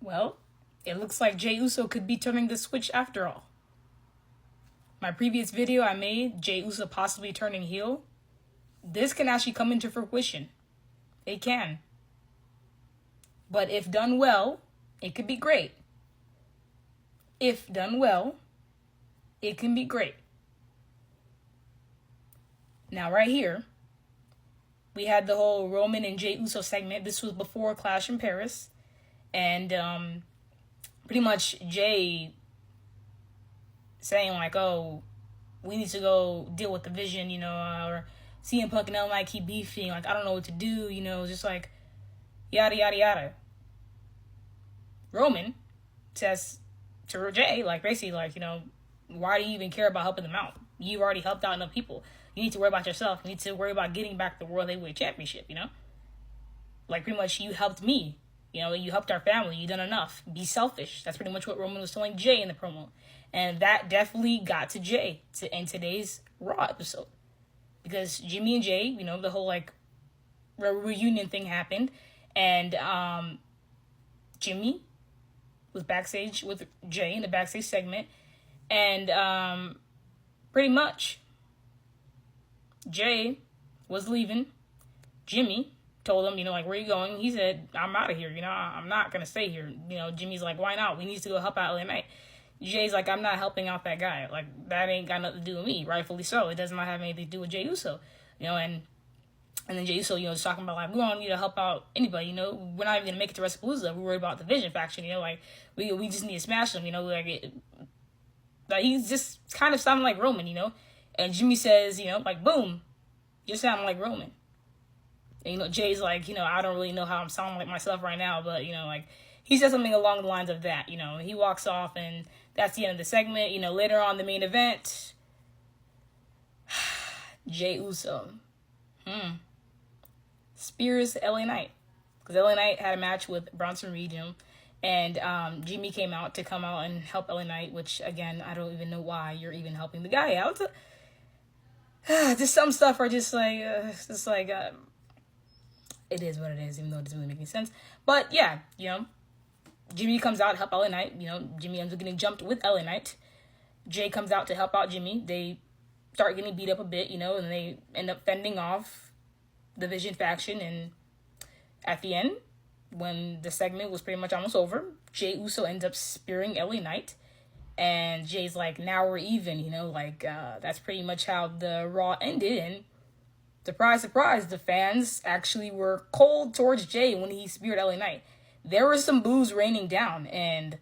Well, it looks like Jey Uso could be turning the switch after all. My previous video I made, Jey Uso possibly turning heel, this can actually come into fruition. It can. But if done well, it could be great. If done well, it can be great. Now, right here, we had the whole Roman and Jey Uso segment. This was before Clash in Paris. And pretty much Jey saying like, oh, we need to go deal with the Vision, or CM Punk and LA keep beefing. Like, I don't know what to do, just like yada, yada, yada. Roman says to Jey, like, basically, like, why do you even care about helping them out? You've already helped out enough people. You need to worry about yourself. You need to worry about getting back the World Heavyweight Championship, Like, pretty much, you helped me. You helped our family. You done enough. Be selfish. That's pretty much what Roman was telling Jey in the promo. And that definitely got to Jey in today's Raw episode. Because Jimmy and Jey, the whole, like, reunion thing happened. And Jimmy was backstage with Jey in the backstage segment. And pretty much, Jey was leaving. Jimmy told him, like, where you going? He said, I'm out of here. I'm not going to stay here. Jimmy's like, why not? We need to go help out LA Knight. Jay's like, I'm not helping out that guy. Like, that ain't got nothing to do with me. Rightfully so. It does not have anything to do with Jey Uso. And then Jey Uso, is talking about, like, we don't need to help out anybody, We're not even going to make it to WrestlePalooza. We're worried about the Vision faction, like, we just need to smash them, like he's just kind of sounding like Roman, And Jimmy says, like, boom, you're sounding like Roman. And, Jay's like, I don't really know how I'm sounding like myself right now, but, like, he says something along the lines of that, He walks off, and that's the end of the segment. Later on the main event, Jey Uso spears LA Knight. Because LA Knight had a match with Bronson Reed, and Jimmy came out to come out and help LA Knight, which, again, I don't even know why you're even helping the guy out. Just some stuff are just like, it is what it is, even though it doesn't really make any sense. But yeah, Jimmy comes out to help LA Knight. Jimmy ends up getting jumped with LA Knight. Jey comes out to help out Jimmy. They start getting beat up a bit, and they end up fending off the Vision faction. And at the end, when the segment was pretty much almost over, Jey Uso ends up spearing LA Knight. And Jay's like, now we're even, that's pretty much how the Raw ended. And surprise, surprise, the fans actually were cold towards Jey when he speared LA Knight. There was some boos raining down, and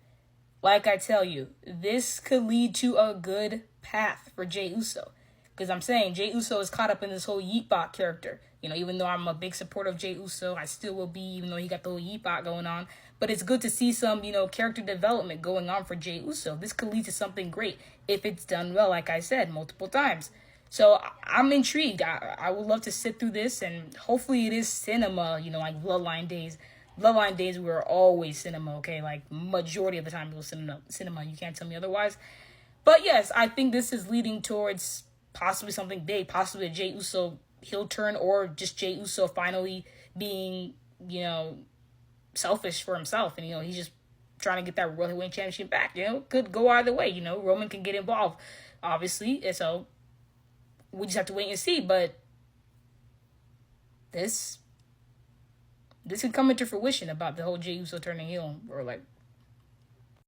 like I tell you, this could lead to a good path for Jey Uso. Because I'm saying Jey Uso is caught up in this whole Yeetbot character. Even though I'm a big supporter of Jey Uso, I still will be, even though he got the whole Yeetbot going on. But it's good to see some, character development going on for Jey Uso. This could lead to something great if it's done well, like I said, multiple times. So I'm intrigued. I would love to sit through this, and hopefully it is cinema, like Bloodline days. Bloodline days were always cinema, okay? Like, majority of the time it was cinema. You can't tell me otherwise. But yes, I think this is leading towards possibly something big, possibly a Jey Uso heel turn, or just Jey Uso finally being, selfish for himself. And, he's just trying to get that World Heavyweight Championship back, Could go either way, Roman can get involved, obviously. And so we just have to wait and see. But this could come into fruition about the whole Jey Uso turning heel, or like